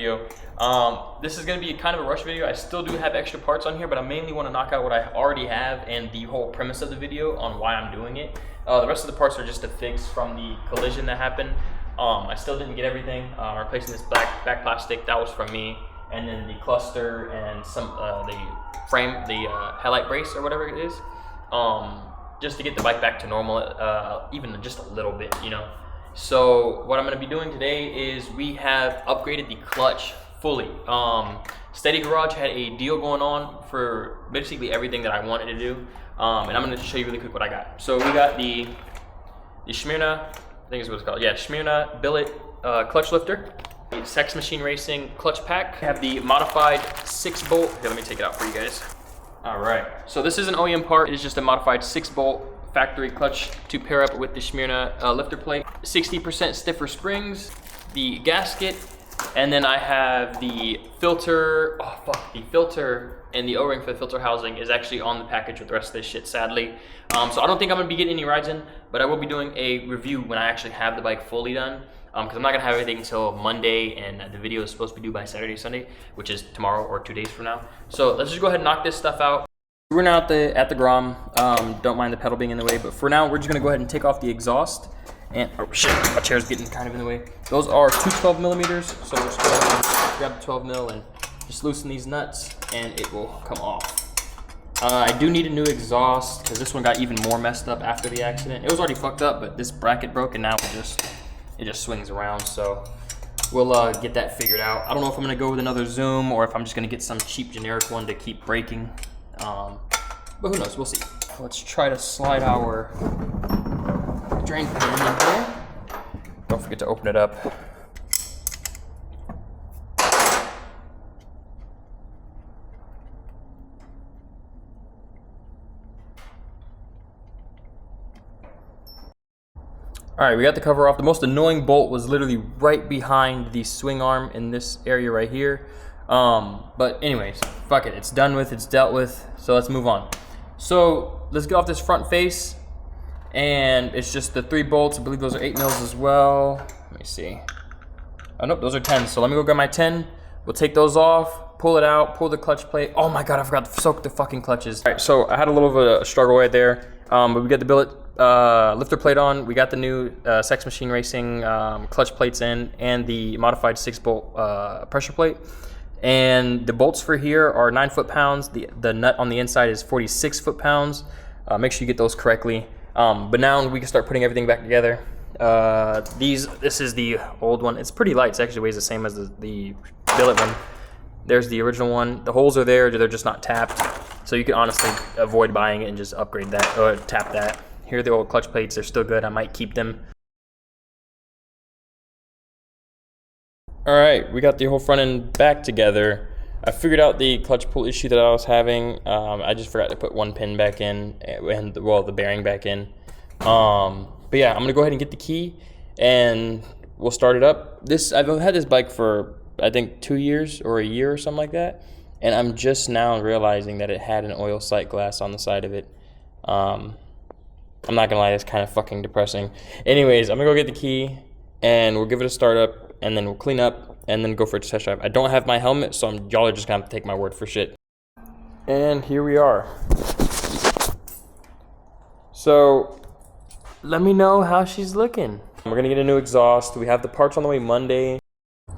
video. This is gonna be kind of a rush video. I still do have extra parts on here, but I mainly want to knock out what I already have and the whole premise of the video on why I'm doing it. The rest of the parts are just a fix from the collision that happened. I still didn't get everything. I'm replacing this back plastic, that was from me, and then the cluster and some the frame, the headlight brace or whatever it is, just to get the bike back to normal, even just a little bit, you know. So what I'm going to be doing today is we have upgraded the clutch fully. Steady Garage had a deal going on for basically everything that I wanted to do, and I'm going to show you really quick what I got. So we got the Chimera, I think is what it's called. Yeah, Chimera billet clutch lifter, the Sex Machine Racing clutch pack. I have the modified 6-bolt. Here, let me take it out for you guys. All right, so this is an OEM part. It is just a modified 6-bolt factory clutch to pair up with the Chimera lifter plate. 60% stiffer springs, the gasket, and then I have the filter. Oh fuck, the filter and the O-ring for the filter housing is actually on the package with the rest of this shit, sadly. So I don't think I'm gonna be getting any rides in, but I will be doing a review when I actually have the bike fully done. Because I'm not gonna have everything until Monday, and the video is supposed to be due by Saturday, Sunday, which is tomorrow or 2 days from now. So let's just go ahead and knock this stuff out. We're now at the Grom. Don't mind the pedal being in the way, but for now we're just gonna go ahead and take off the exhaust. And oh shit, my chair's getting kind of in the way. Those are two 12 millimeters, so we're just gonna grab the 12 mil and just loosen these nuts, and it will come off. I do need a new exhaust because this one got even more messed up after the accident. It was already fucked up, but this bracket broke, and now it just swings around, so we'll get that figured out. I don't know if I'm gonna go with another Zoom or if I'm just gonna get some cheap generic one to keep breaking. But who knows, we'll see. Let's try to slide our drain pan in here. Don't forget to open it up. All right, we got the cover off. The most annoying bolt was literally right behind the swing arm in this area right here. But anyways, fuck it, it's done with, it's dealt with, so let's move on. So let's get off this front face, and it's just the 3 bolts. I believe those are 8 mils as well. Let me see. Oh nope, those are 10. So let me go grab my 10. We'll take those off, pull it out, pull the clutch plate. Oh my God, I forgot to soak the fucking clutches. All right, so I had a little bit of a struggle right there, but we got the billet lifter plate on. We got the new Sex Machine Racing clutch plates in, and the modified 6-bolt pressure plate. And the bolts for here are 9 foot-pounds. The nut on the inside is 46 foot-pounds. Make sure you get those correctly. But now we can start putting everything back together. This is the old one. It's pretty light. It actually weighs the same as the billet one. There's the original one. The holes are there. They're just not tapped. So you can honestly avoid buying it and just upgrade that or tap that. Here are the old clutch plates. They're still good. I might keep them. All right, we got the whole front and back together. I figured out the clutch pull issue that I was having. I just forgot to put one pin back in, and well, the bearing back in. But yeah, I'm gonna go ahead and get the key, and we'll start it up. I've had this bike for I think 2 years or a year or something like that, and I'm just now realizing that it had an oil sight glass on the side of it. I'm not gonna lie, it's kind of fucking depressing. Anyways, I'm gonna go get the key, and we'll give it a start up, and then we'll clean up, and then go for a test drive. I don't have my helmet, so y'all are just gonna have to take my word for shit. And here we are. So, let me know how she's looking. We're gonna get a new exhaust. We have the parts on the way Monday.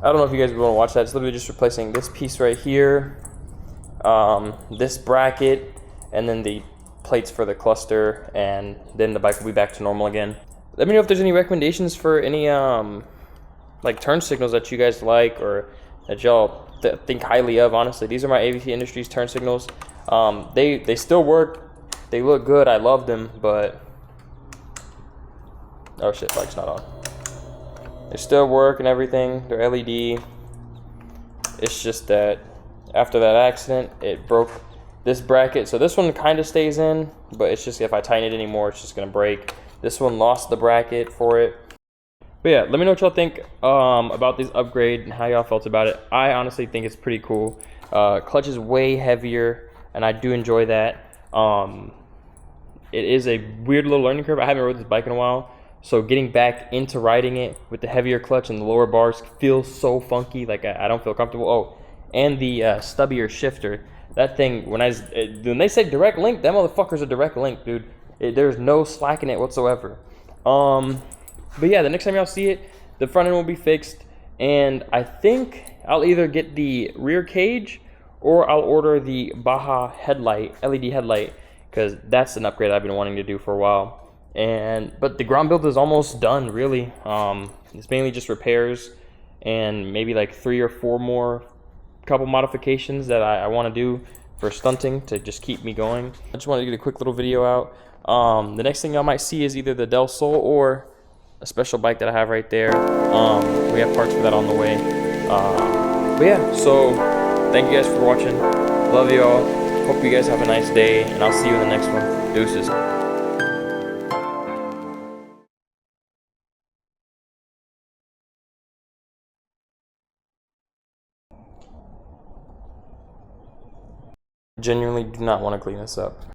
I don't know if you guys would wanna watch that. It's literally just replacing this piece right here, this bracket, and then the plates for the cluster, and then the bike will be back to normal again. Let me know if there's any recommendations for any like turn signals that you guys like or that y'all think highly of. Honestly, these are my AVT Industries turn signals. They still work. They look good. I love them, but oh shit, bike's not on. They still work and everything. They're LED. It's just that after that accident, it broke this bracket. So this one kind of stays in, but it's just if I tighten it anymore, it's just gonna break. This one lost the bracket for it. But yeah, let me know what y'all think about this upgrade and how y'all felt about it. I honestly think it's pretty cool. Clutch is way heavier, and I do enjoy that. It is a weird little learning curve. I haven't rode this bike in a while, So getting back into riding it with the heavier clutch and the lower bars feels so funky. Like I don't feel comfortable. Oh, and the stubbier shifter. That thing, when they say direct link, that motherfucker's a direct link, dude. There's no slack in it whatsoever. But yeah, the next time y'all see it, the front end will be fixed, and I think I'll either get the rear cage or I'll order the Baja headlight, LED headlight, because that's an upgrade I've been wanting to do for a while. But the Grom build is almost done, really. It's mainly just repairs and maybe like 3 or 4 more couple modifications that I want to do for stunting to just keep me going. I just wanted to get a quick little video out. The next thing y'all might see is either the Del Sol or a special bike that I have right there. We have parts for that on the way. But yeah, so thank you guys for watching. Love y'all. Hope you guys have a nice day, and I'll see you in the next one. Deuces. Genuinely do not want to clean this up.